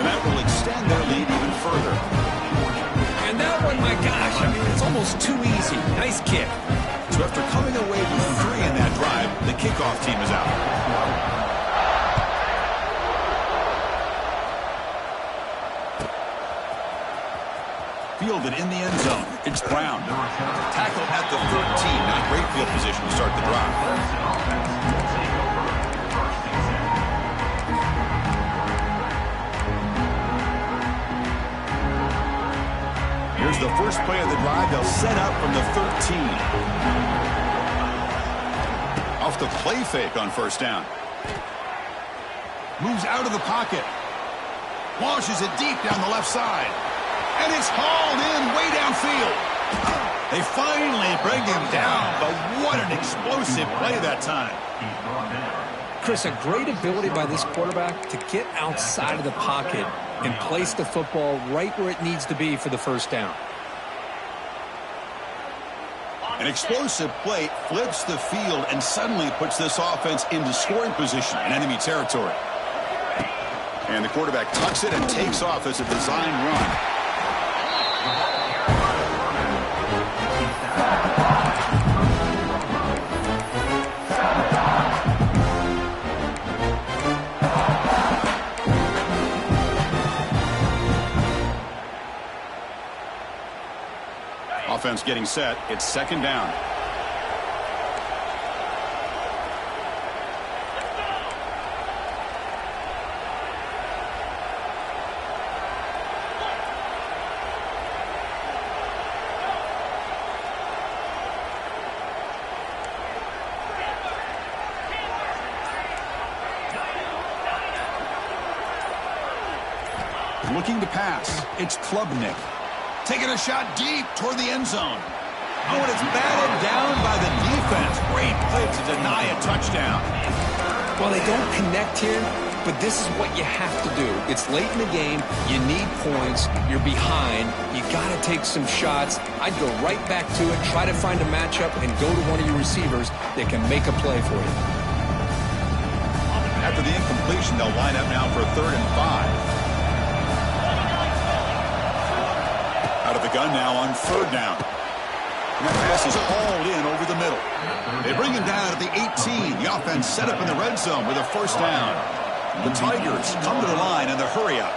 And that will extend their lead even further. And that one, my gosh, I mean, it's almost too easy. Nice kick. So after coming away with 3 in that drive, the kickoff team is out. Fielded in the end zone. It's Brown. Tackled at the 13. Not great field position to start the drive. Here's the first play of the drive. They'll set up from the 13. Off the play fake on 1st down. Moves out of the pocket. Launches it deep down the left side. And it's hauled in way downfield. They finally bring him down, but what an explosive play that time. Chris, a great ability by this quarterback to get outside of the pocket and place the football right where it needs to be for the 1st down. An explosive play flips the field and suddenly puts this offense into scoring position in enemy territory. And the quarterback tucks it and takes off as a design run. Offense getting set. It's second down. Looking to pass. It's Klubnik. Taking a shot deep toward the end zone. Oh, and it's batted down by the defense. Great play to deny a touchdown. Well, they don't connect here, but this is what you have to do. It's late in the game. You need points. You're behind. You got to take some shots. I'd go right back to it, try to find a matchup, and go to one of your receivers that can make a play for you. After the incompletion, they'll line up now for 3rd and 5. Out of the gun now on 3rd down. And that pass is hauled in over the middle. They bring him down at the 18. The offense set up in the red zone with a 1st down. The Tigers come to the line in the hurry up.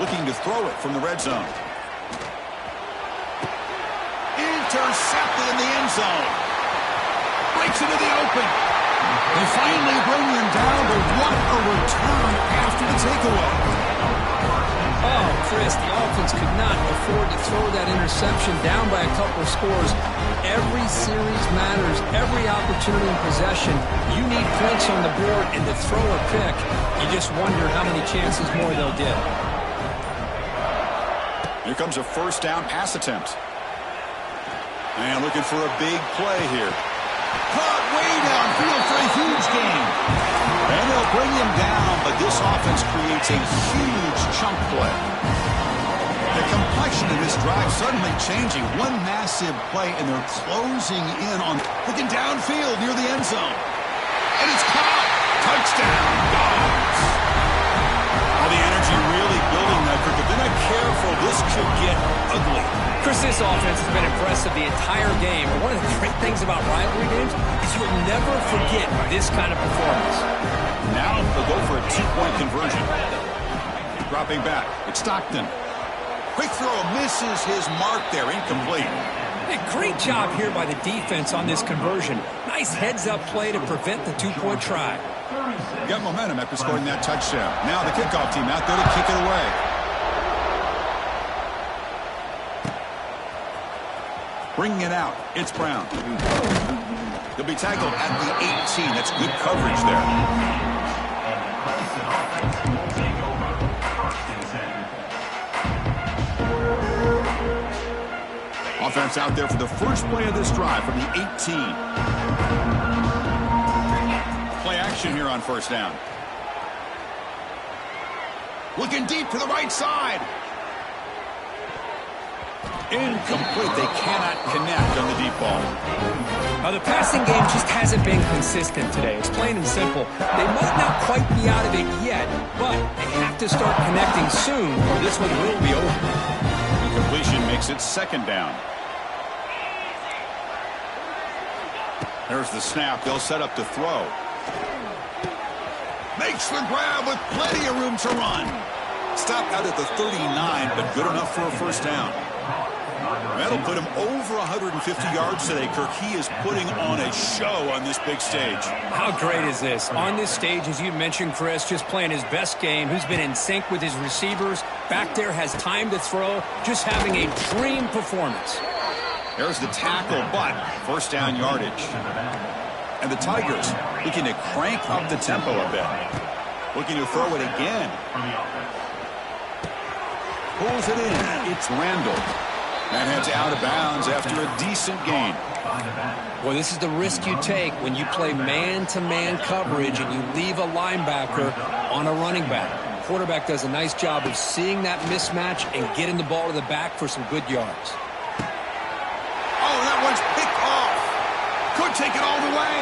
Looking to throw it from the red zone. Intercepted in the end zone. Breaks into the open. They finally bring him down, but what a return after the takeaway. Oh, Chris, the offense could not afford to throw that interception down by a couple of scores. Every series matters. Every opportunity in possession. You need points on the board, and to throw a pick, you just wonder how many chances more they'll get. Here comes a 1st down pass attempt. And looking for a big play here. Caught way downfield for a huge gain. And they'll bring him down, but this offense creates a huge chunk play. The complexion of this drive suddenly changing. One massive play, and they're closing in on looking downfield near the end zone. And it's caught. Touchdown, Dogs. All the energy really building that, but if they're not careful, this could get ugly. Chris, this offense has been impressive the entire game. And one of the great things about rivalry games is you'll never forget this kind of performance. Now they'll go for a 2-point conversion. Dropping back. It's Stockton. Quick throw misses his mark there. Incomplete. Hey, great job here by the defense on this conversion. Nice heads-up play to prevent the 2-point try. Got momentum after scoring that touchdown. Now the kickoff team out there to kick it away. Bringing it out, it's Brown. He'll be tackled at the 18. That's good coverage there. Offense out there for the first play of this drive from the 18. Play action here on 1st down. Looking deep to the right side. Incomplete. They cannot connect on the deep ball. The passing game just hasn't been consistent today. It's plain and simple. They might not quite be out of it yet, but they have to start connecting soon or this one will be over. Incompletion makes it 2nd down. There's the snap. They'll set up to throw. Makes the grab with plenty of room to run. Stopped out at the 39, but good enough for a 1st down. That'll put him over 150 yards today, Kirk. He is putting on a show on this big stage. How great is this? On this stage, as you mentioned, Chris, just playing his best game. Who's been in sync with his receivers. Back there, has time to throw. Just having a dream performance. There's the tackle, but 1st down yardage. And the Tigers looking to crank up the tempo a bit. Looking to throw it again. Pulls it in. It's Randall. That heads out of bounds after a decent gain. Well, this is the risk you take when you play man-to-man coverage and you leave a linebacker on a running back. Quarterback does a nice job of seeing that mismatch and getting the ball to the back for some good yards. Oh, that one's picked off. Could take it all the way.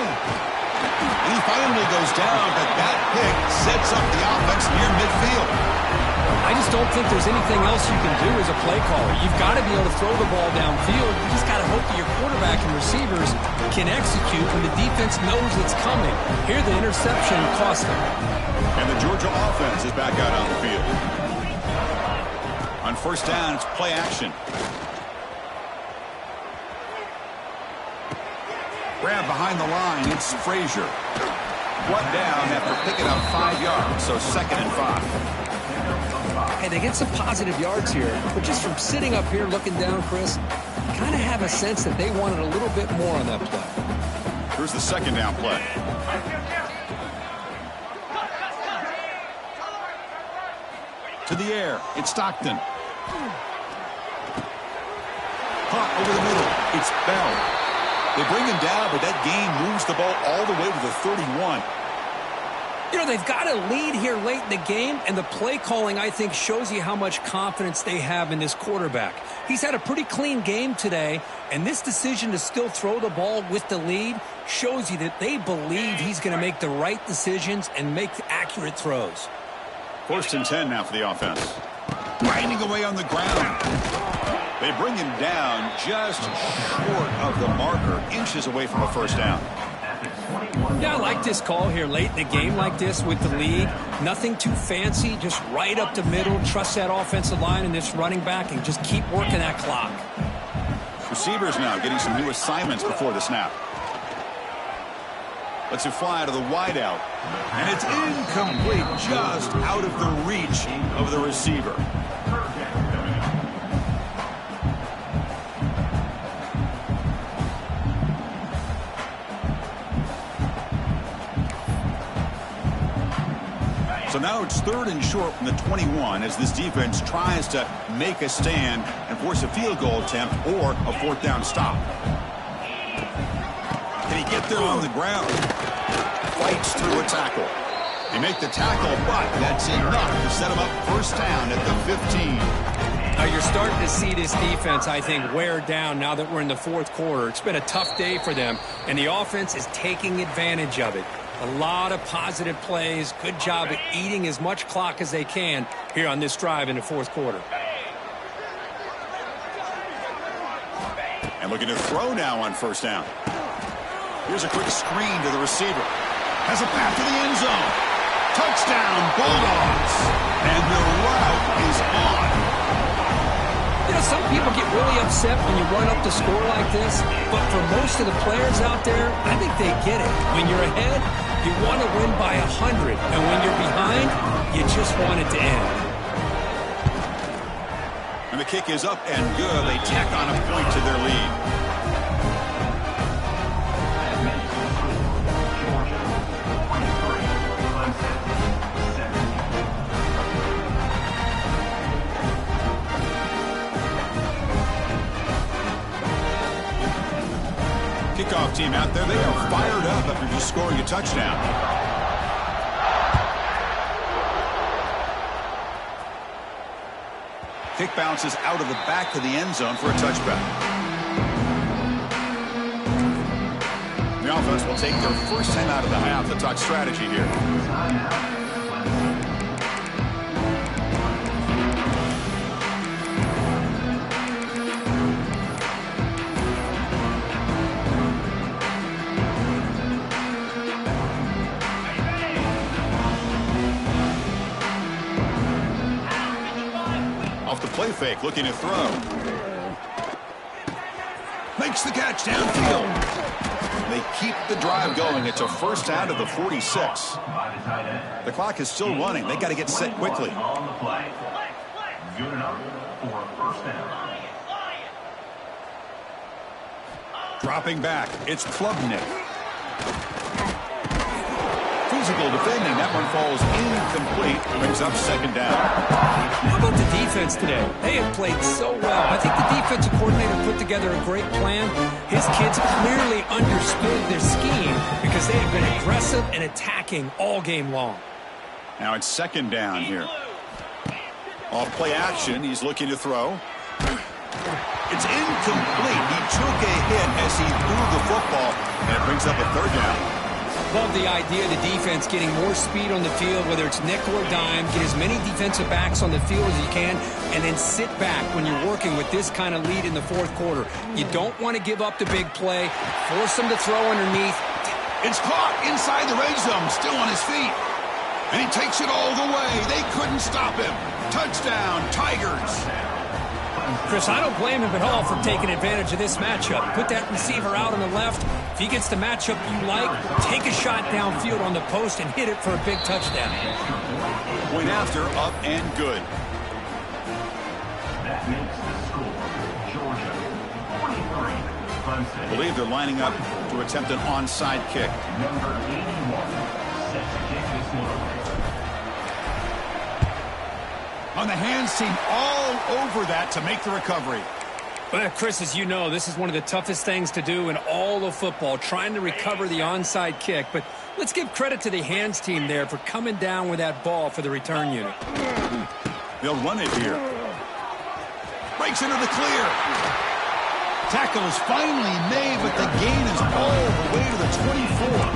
And he finally goes down, but that pick sets up the offense near midfield. I just don't think there's anything else you can do as a play caller. You've got to be able to throw the ball downfield. You just got to hope that your quarterback and receivers can execute when the defense knows it's coming. Here, the interception cost them. And the Georgia offense is back out on the field. On first down, it's play action. Grab behind the line, it's Frazier. One down after picking up 5 yards, so 2nd and 5. Hey, they get some positive yards here, but just from sitting up here looking down, Chris, kind of have a sense that they wanted a little bit more on that play. Here's the 2nd down play. To the air, it's Stockton. Caught over the middle, it's Bell. They bring him down, but that gain moves the ball all the way to the 31. You know, they've got a lead here late in the game, and the play calling, I think, shows you how much confidence they have in this quarterback. He's had a pretty clean game today, and this decision to still throw the ball with the lead shows you that they believe he's going to make the right decisions and make accurate throws. 1st and 10 now for the offense. Grinding away on the ground. They bring him down just short of the marker, inches away from a first down. Yeah, I like this call here late in the game like this with the lead. Nothing too fancy, just right up the middle. Trust that offensive line and this running back and just keep working that clock. Receivers now getting some new assignments before the snap. Lets it fly to the wideout. And it's incomplete, just out of the reach of the receiver. So now it's 3rd and short from the 21 as this defense tries to make a stand and force a field goal attempt or a 4th down stop. Can he get there on the ground? Fights through a tackle. They make the tackle, but that's enough to set him up first down at the 15. Now you're starting to see this defense, I think, wear down now that we're in the 4th quarter. It's been a tough day for them, and the offense is taking advantage of it. A lot of positive plays. Good job at eating as much clock as they can here on this drive in the 4th quarter. And looking to throw now on first down. Here's a quick screen to the receiver. Has a path to the end zone. Touchdown, Bulldogs. And the route is on. You know, some people get really upset when you run up the score like this, but for most of the players out there, I think they get it. When you're ahead, you want to win by 100, and when you're behind, you just want it to end. And the kick is up and good. They tack on a point to their lead. Kickoff team out there, they are fired up after just scoring a touchdown. Kick bounces out of the back of the end zone for a touchback. The offense will take their first time out of the half to talk strategy here. Play fake, looking to throw. Makes the catch downfield. They keep the drive going. It's a first down to the 46. The clock is still running. They got to get set quickly. On the play. Good enough for a first down. Dropping back, it's Klubnik. Physical defending. That one falls incomplete. Brings up second down. How about the defense today? They have played so well. I think the defensive coordinator put together a great plan. His kids clearly understood their scheme because they have been aggressive and attacking all game long. Now it's second down here. Off play action, he's looking to throw. It's incomplete. He took a hit as he threw the football, and it brings up a third down. Love the idea of the defense getting more speed on the field, whether it's nickel or dime. Get as many defensive backs on the field as you can, and then sit back when you're working with this kind of lead in the fourth quarter. You don't want to give up the big play. Force them to throw underneath. It's caught inside the red zone, still on his feet. And he takes it all the way. They couldn't stop him. Touchdown, Tigers. Chris, I don't blame him at all for taking advantage of this matchup. Put that receiver out on the left. If he gets the matchup you like, take a shot downfield on the post and hit it for a big touchdown. Point after, up and good. That makes the score. Georgia 43, Clemson. I believe they're lining up to attempt an onside kick. Number 81, set to kick this one. On the hands team, all over that to make the recovery. Well, Chris, as you know, this is one of the toughest things to do in all of football, trying to recover the onside kick. But let's give credit to the hands team there for coming down with that ball for the return unit. They'll run it here. Breaks into the clear. Tackle is finally made, but the gain is all the way to the 24.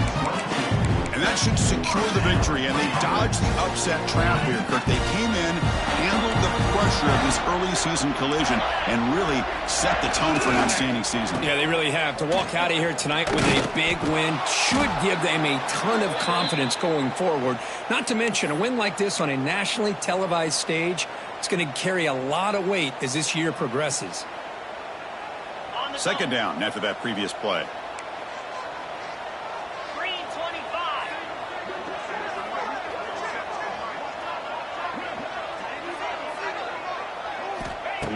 And that should secure the victory, and they dodged the upset trap here, Kirk. They came in, handled the pressure of this early season collision, and really set the tone for an outstanding season. Yeah, they really have. To walk out of here tonight with a big win should give them a ton of confidence going forward. Not to mention, a win like this on a nationally televised stage, it's going to carry a lot of weight as this year progresses. Second down after that previous play.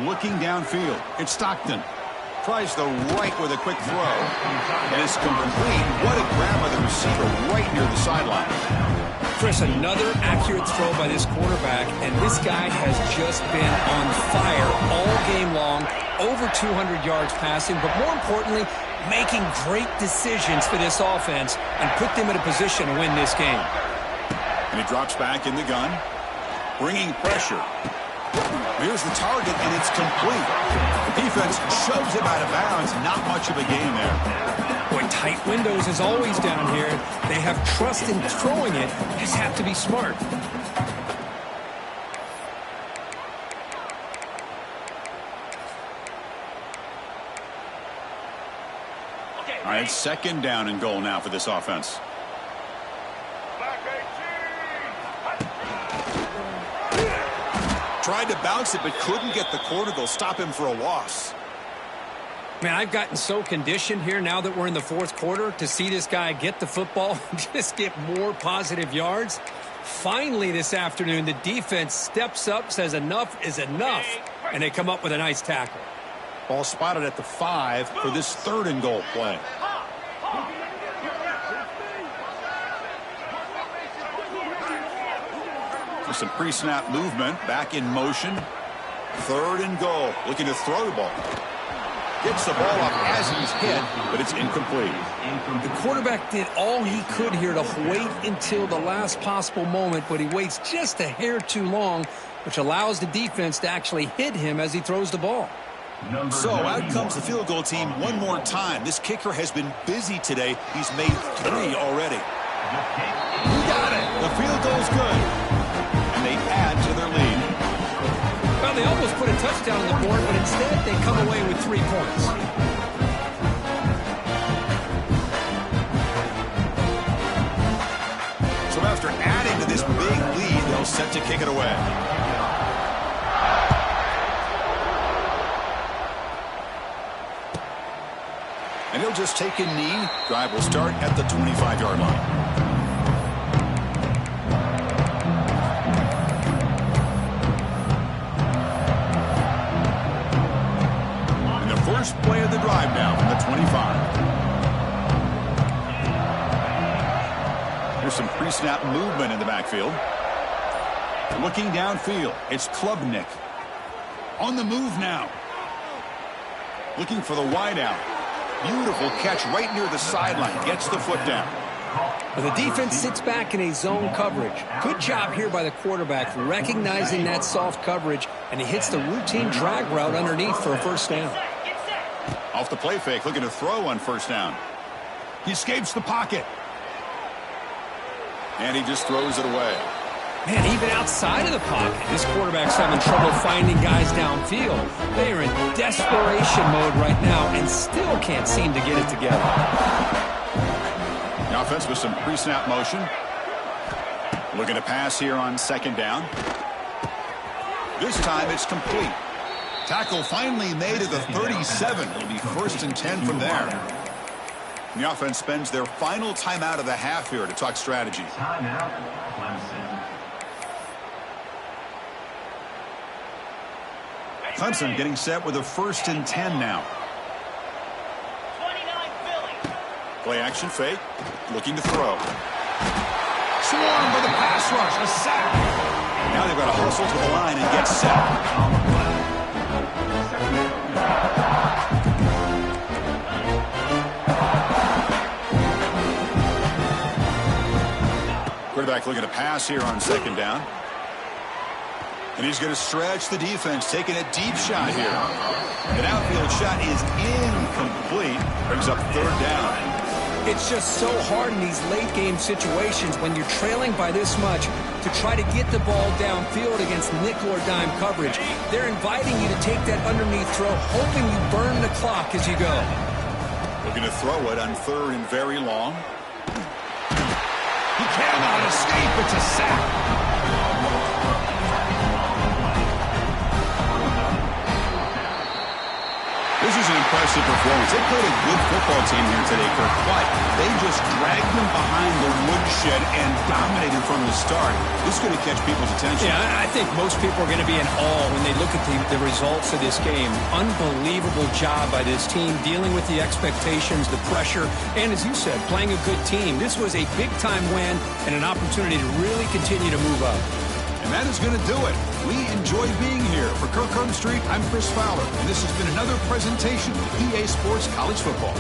Looking downfield, it's Stockton. Tries the right with a quick throw, and it's complete. What a grab by the receiver right near the sideline. Chris, another accurate throw by this quarterback, and this guy has just been on fire all game long, over 200 yards passing, but more importantly, making great decisions for this offense and put them in a position to win this game. And he drops back in the gun, bringing pressure. Here's the target, and it's complete. The defense shoves him out of bounds. Not much of a game there. Boy, tight windows is always down here. They have trust in throwing it. Just have to be smart. All right, second down and goal now for this offense. Tried to bounce it, but couldn't get the corner. They'll stop him for a loss. Man, I've gotten so conditioned here now that we're in the fourth quarter to see this guy get the football and just get more positive yards. Finally this afternoon, the defense steps up, says enough is enough, and they come up with a nice tackle. Ball spotted at the 5 for this third and goal play. Some pre-snap movement, back in motion. Third and goal, looking to throw the ball. Gets the ball up as he's hit, but it's incomplete. The quarterback did all he could here to wait until the last possible moment, but he waits just a hair too long, which allows the defense to actually hit him as he throws the ball. So out comes the field goal team one more time. This kicker has been busy today. He's made 3 already. You got it. The field goal's good. And they add to their lead. Well, they almost put a touchdown on the board, but instead they come away with 3 points. So after adding to this big lead, they'll set to kick it away. And he'll just take a knee. Drive will start at the 25-yard line. First play of the drive now from the 25. There's some pre-snap movement in the backfield. Looking downfield, it's Klubnik. On the move now. Looking for the wide out. Beautiful catch right near the sideline. Gets the foot down. The defense sits back in a zone coverage. Good job here by the quarterback, recognizing that soft coverage, and he hits the routine drag route underneath for a first down. Off the play fake, looking to throw on first down. He escapes the pocket. And he just throws it away. Man, even outside of the pocket, this quarterback's having trouble finding guys downfield. They are in desperation mode right now and still can't seem to get it together. The offense with some pre-snap motion. Looking to pass here on second down. This time it's complete. Tackle finally made at the 37. It'll be 1st and 10 from there. And the offense spends their final timeout of the half here to talk strategy. Timeout, Clemson. Clemson getting set with a 1st and 10 now. 29 Philly. Play action fake. Looking to throw. Swarmed by the pass rush. A sack. Now they've got to hustle to the line and get set. Quarterback looking to pass here on second down. And he's going to stretch the defense, taking a deep shot here. An outfield shot is incomplete. Brings up 3rd down. It's just so hard in these late-game situations when you're trailing by this much to try to get the ball downfield against nickel or dime coverage. They're inviting you to take that underneath throw, hoping you burn the clock as you go. Looking to throw it on 3rd and very long. He cannot escape. It's a sack. This is an impressive performance. They played a good football team here today, Kirk, but they just dragged them behind the woodshed and dominated from the start. This is going to catch people's attention. Yeah, I think most people are going to be in awe when they look at the results of this game. Unbelievable job by this team dealing with the expectations, the pressure, and as you said, playing a good team. This was a big-time win and an opportunity to really continue to move up. And that is going to do it. We enjoyed being here. For Kirk Herbstreit, I'm Chris Fowler, and this has been another presentation of EA Sports College Football.